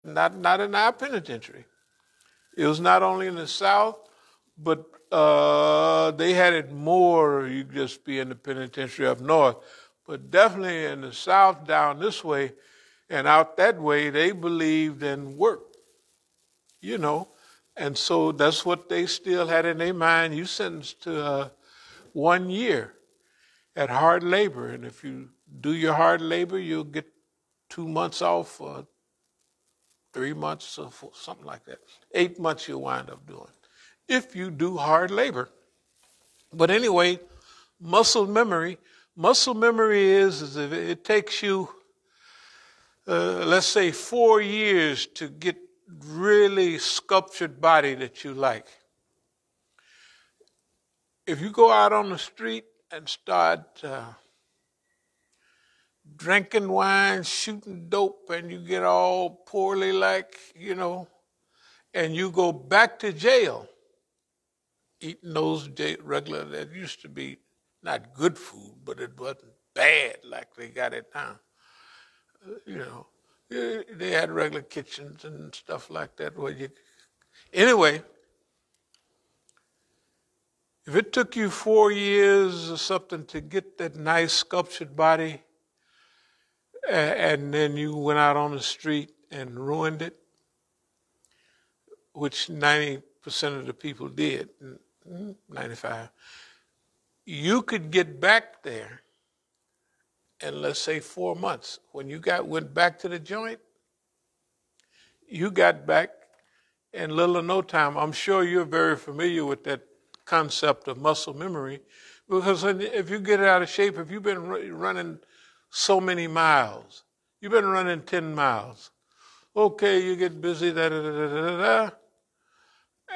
not in our penitentiary. It was not only in the South, but they had it more. You just be in the penitentiary up north, but definitely in the South, down this way, and out that way, they believed in work. You know, and so that's what they still had in their mind. You sentenced to 1 year at hard labor, and if you do your hard labor, you'll get 2 months off, 3 months, or something like that. 8 months you'll wind up doing if you do hard labor. But anyway, muscle memory. Muscle memory is if it takes you, let's say, 4 years to get really sculptured body that you like. If you go out on the street and start drinking wine, shooting dope, and you get all poorly like, and you go back to jail, eating those regular, that used to be not good food, but it wasn't bad like they got it now. They had regular kitchens and stuff like that. Anyway, if it took you 4 years or something to get that nice sculptured body, and then you went out on the street and ruined it, which 90% of the people did, 95, you could get back there in, let's say, 4 months. When you went back to the joint, you got back in little or no time. I'm sure you're very familiar with that concept of muscle memory, because if you get out of shape, if you've been running so many miles, you've been running 10 miles, okay, you get busy,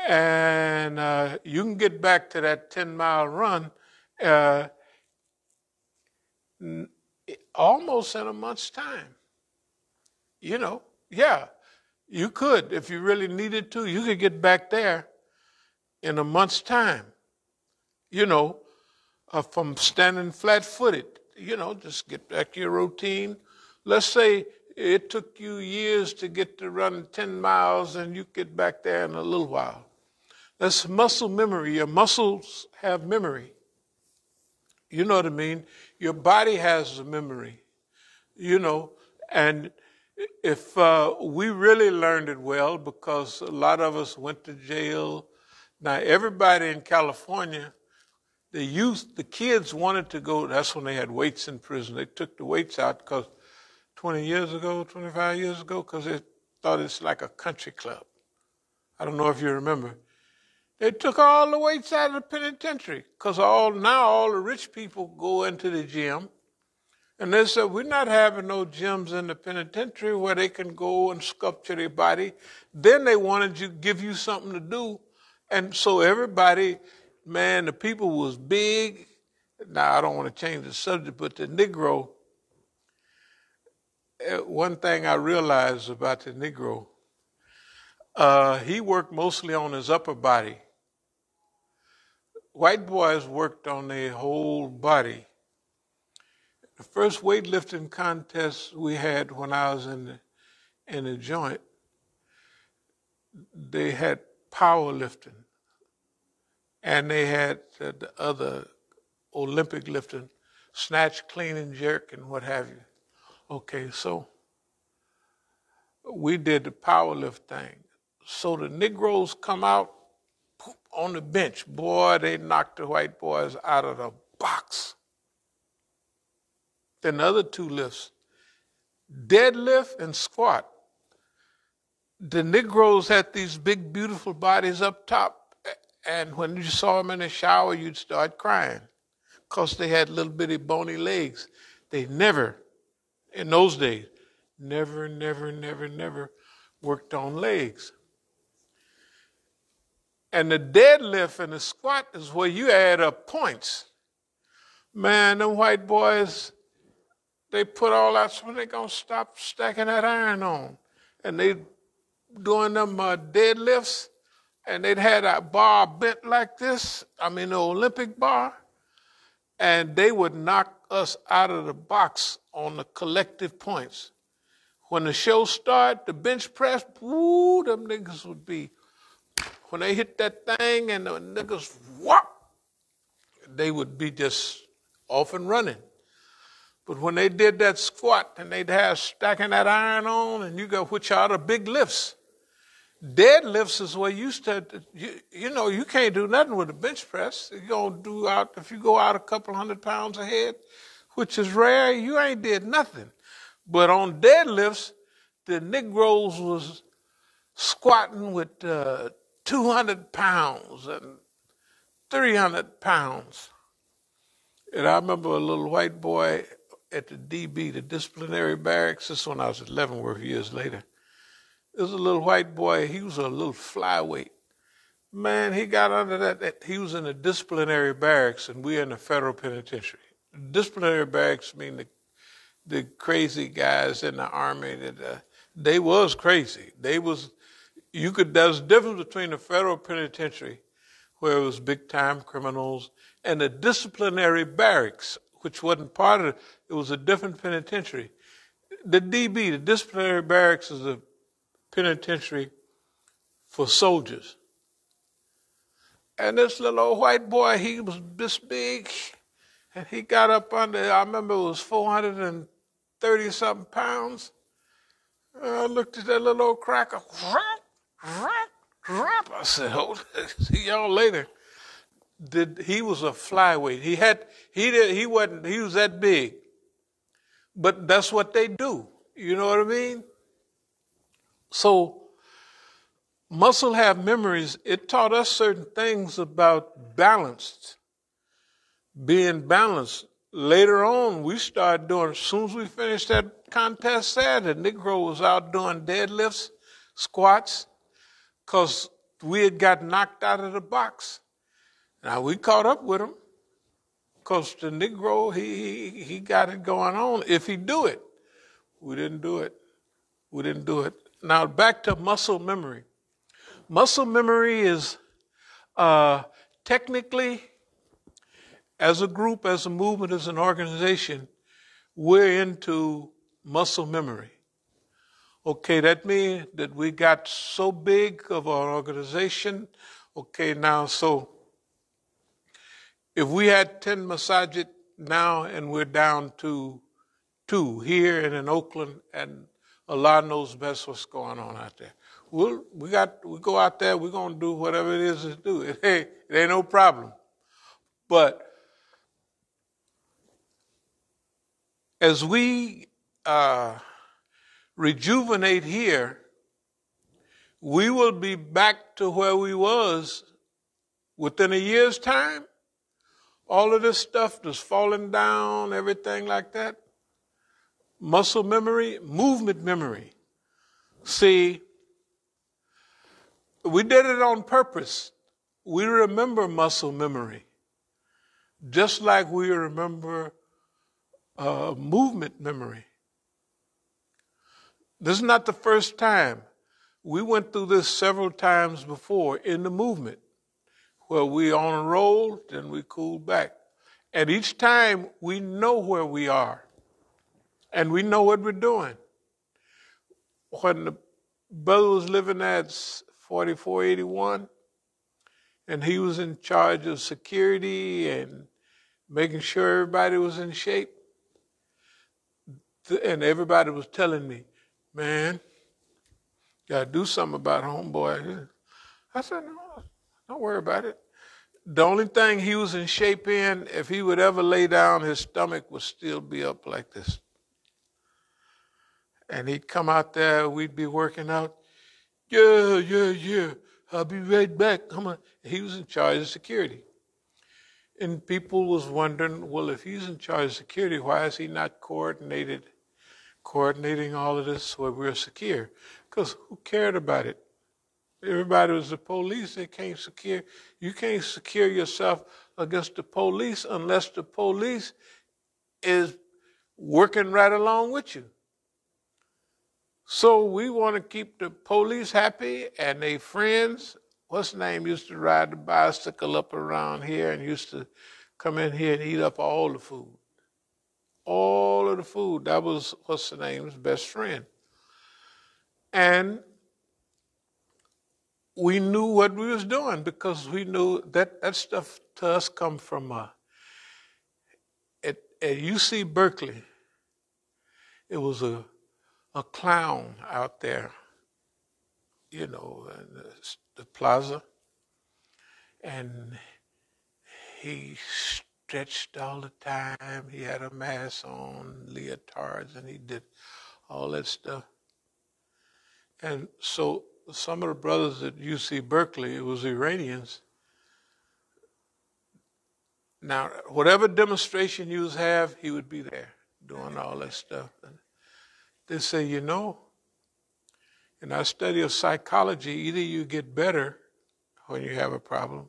and you can get back to that 10-mile run almost in a month's time. Yeah, you could. If you really needed to, you could get back there in a month's time, from standing flat-footed, just get back to your routine. Let's say it took you years to get to run 10 miles and you get back there in a little while. That's muscle memory. Your muscles have memory. You know what I mean? Your body has a memory, and if we really learned it well, because a lot of us went to jail. Now, everybody in California, the kids wanted to go. That's when they had weights in prison. They took the weights out because 25 years ago, because they thought it's like a country club. I don't know if you remember. They took all the weights out of the penitentiary because all the rich people go into the gym. And they said, we're not having no gyms in the penitentiary where they can go and sculpture their body. Then they wanted to give you something to do. And so everybody, man, the people was big. Now, I don't want to change the subject, but the Negro, one thing I realized about the Negro, he worked mostly on his upper body. White boys worked on their whole body. The first weightlifting contest we had when I was in the joint, they had powerlifting, and they had the other Olympic lifting, snatch, clean, and jerk, and what have you. Okay, so we did the powerlift thing. So the Negroes come out on the bench. Boy, they knocked the white boys out of the box. Then the other two lifts, deadlift and squat. The Negroes had these big, beautiful bodies up top, and when you saw them in the shower, you'd start crying because they had little bitty bony legs. They never, in those days, never worked on legs. And the deadlift and the squat is where you add up points. Man, them white boys, they put all that, so they're going to stop stacking that iron on. And they doing them deadlifts, and they'd had a bar bent like this, the Olympic bar, and they would knock us out of the box on the collective points. when the show started, the bench press, woo, them niggas would be, when they hit that thing and the niggas, whop, they would be just off and running. But when they did that squat and they'd have stacking that iron on and you go, which are the big lifts. Deadlifts is where you start, you can't do nothing with a bench press. You're going to do out, if you go out a couple 100 pounds ahead, which is rare, you ain't did nothing. But on deadlifts, the Negroes was squatting with 200 pounds and 300 pounds. And I remember a little white boy at the DB, the disciplinary barracks, this is when I was at Leavenworth years later. There was a little white boy, he was a little flyweight. Man, he got under that, he was in the disciplinary barracks and we're in the federal penitentiary. Disciplinary barracks mean the crazy guys in the army, that they was crazy. There's a difference between the federal penitentiary, where it was big time criminals, and the disciplinary barracks, which wasn't part of it was a different penitentiary. The DB, the disciplinary barracks, is a penitentiary for soldiers. And this little old white boy, he was this big, and he got up under, I remember it was 430-something pounds. I looked at that little old cracker. I said, see y'all later. He was a flyweight. He was that big. But that's what they do. You know what I mean? So muscle have memories. It taught us certain things about being balanced. Later on, we started doing, as soon as we finished that contest Saturday, Negro was out doing deadlifts, squats, because we had got knocked out of the box. Now, we caught up with him, because the Negro, he got it going on. If he do it, we didn't do it. Now, back to muscle memory. Muscle memory is technically, as a group, as a movement, as an organization, we're into muscle memory. Okay, that means that we got so big of our organization. Okay, now, so if we had 10 Masjid now and we're down to 2 here and in Oakland, and Allah knows best what's going on out there. We go out there, we're going to do whatever it is to do. It ain't no problem. But as we rejuvenate here, we will be back to where we was within a year's time. All of this stuff that's falling down, everything like that. Muscle memory, movement memory. See, we did it on purpose. We remember muscle memory, just like we remember movement memory. This is not the first time. We went through this several times before in the movement, where we on a roll, then we cool back. And each time we know where we are, and we know what we're doing. When the brother was living at 4481, and he was in charge of security and making sure everybody was in shape, and everybody was telling me, man, you gotta do something about homeboy. I said, no, don't worry about it. The only thing he was in shape in, if he would ever lay down, his stomach would still be up like this. And he'd come out there, we'd be working out. Yeah, I'll be right back. Come on. He was in charge of security. And people was wondering, well, if he's in charge of security, why is he not coordinating all of this so we're secure? Because who cared about it? Everybody was the police. They can't secure. You can't secure yourself against the police unless the police is working right along with you. So we want to keep the police happy and their friends. What's his name used to ride the bicycle up around here and used to come in here and eat up all the food. All of the food. That was, what's the name, his best friend. And we knew what we was doing because we knew that stuff to us come from at UC Berkeley. It was a clown out there, in the plaza, and he stretched all the time. He had a mask on, leotards, and he did all that stuff. And so some of the brothers at UC Berkeley, it was Iranians. Now, whatever demonstration you have, he would be there doing all that stuff. And they say, in our study of psychology, either you get better when you have a problem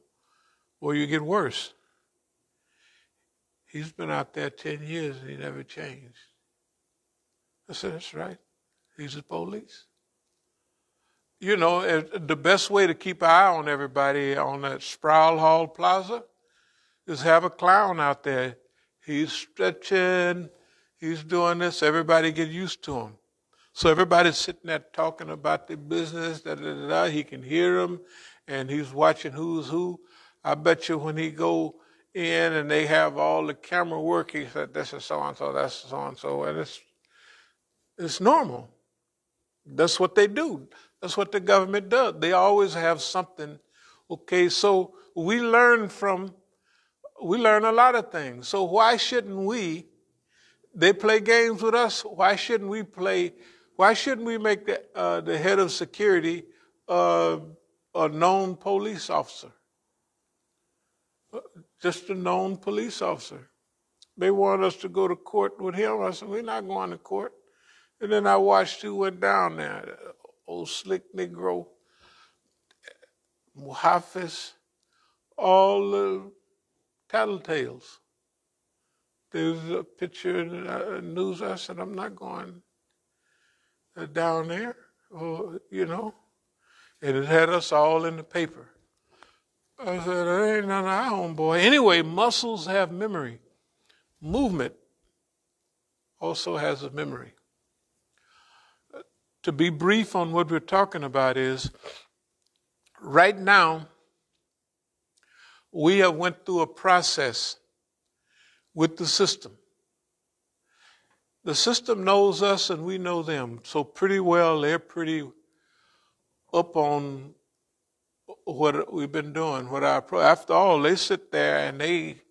or you get worse. He's been out there 10 years and he never changed. I said, that's right. He's the police. The best way to keep an eye on everybody on that Sproul Hall Plaza is have a clown out there. He's stretching, he's doing this, everybody get used to him. So everybody's sitting there talking about the business, he can hear them, and he's watching who's who. I bet you when he go in and they have all the camera work, he said, this is so-and-so, that's so-and-so, and it's normal. That's what they do. That's what the government does. They always have something. Okay, so we learn a lot of things. So why shouldn't they play games with us? Why shouldn't we make the head of security a known police officer? Just a known police officer. They want us to go to court with him. I said, we're not going to court. And then I watched who went down there. Old slick Negro, Hafiz, all the tattletales. There's a picture in the news. I said, I'm not going down there, and it had us all in the paper. I said, that ain't none of our own, boy. Anyway, muscles have memory. Movement also has a memory. To be brief on what we're talking about is, right now, we have went through a process with the system. The system knows us and we know them. So pretty well, they're pretty up on what we've been doing. After all, they sit there and they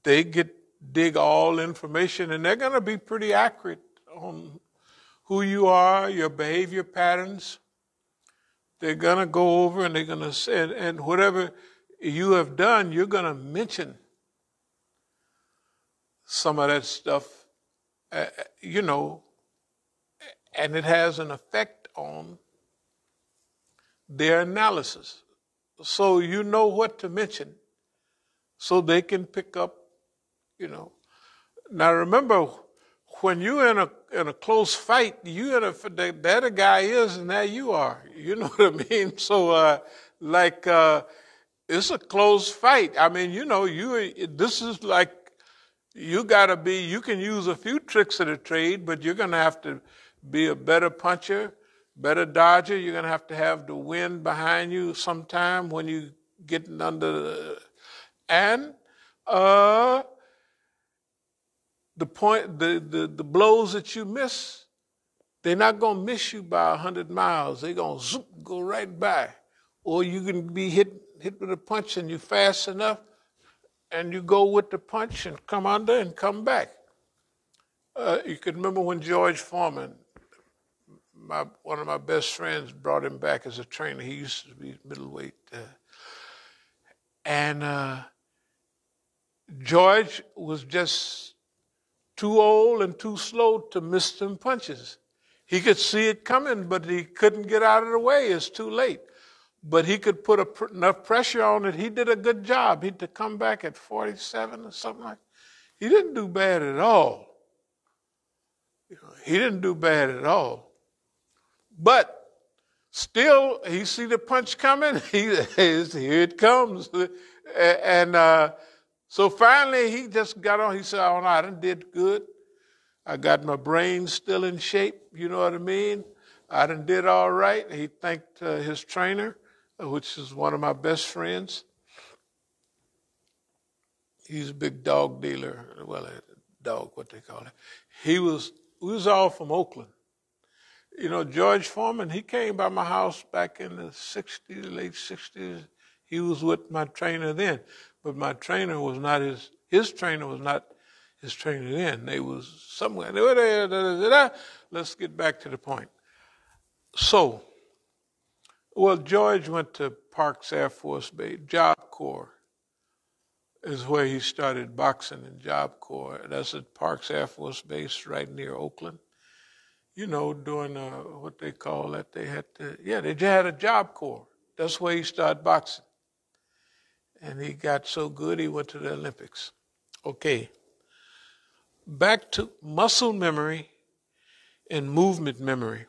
dig all information, and they're going to be pretty accurate on who you are, your behavior patterns. They're going to go over and they're going to say, and whatever you have done, you're going to mention some of that stuff, and it has an effect on their analysis. So you know what to mention so they can pick up, Now remember, when you're in a close fight, there the guy is and there you are. You know what I mean? So it's a close fight. I mean, this is like, you can use a few tricks of the trade, but you're going to have to be a better puncher, better dodger. You're going to have the wind behind you sometime when you getting under and the blows that you miss, they're not going to miss you by 100 miles. They're going to go right by. Or you can be hit with a punch and you're fast enough and you go with the punch and come under and come back. You can remember when George Foreman, one of my best friends, brought him back as a trainer. He used to be middleweight. George was just too old and too slow to miss them punches. He could see it coming, but he couldn't get out of the way. It's too late. But he could put enough pressure on it. He did a good job. He'd come back at 47 or something like that. He didn't do bad at all. He didn't do bad at all. But still, he see the punch coming. Here it comes. And so finally, he just got on. He said, oh, no, I done did good. I got my brain still in shape. You know what I mean? I done did all right. He thanked his trainer, which is one of my best friends. He's a big dog dealer. Well, a dog, what they call it. We was all from Oakland. You know, George Foreman, he came by my house back in the 60s, late 60s. He was with my trainer then. But my trainer was not his trainer was not his trainer then. They was somewhere. Let's get back to the point. So, well, George went to Parks Air Force Base, Job Corps is where he started boxing in Job Corps. That's at Parks Air Force Base right near Oakland. You know, doing what they call that. They had a Job Corps. That's where he started boxing. And he got so good he went to the Olympics. Okay. Back to muscle memory and movement memory.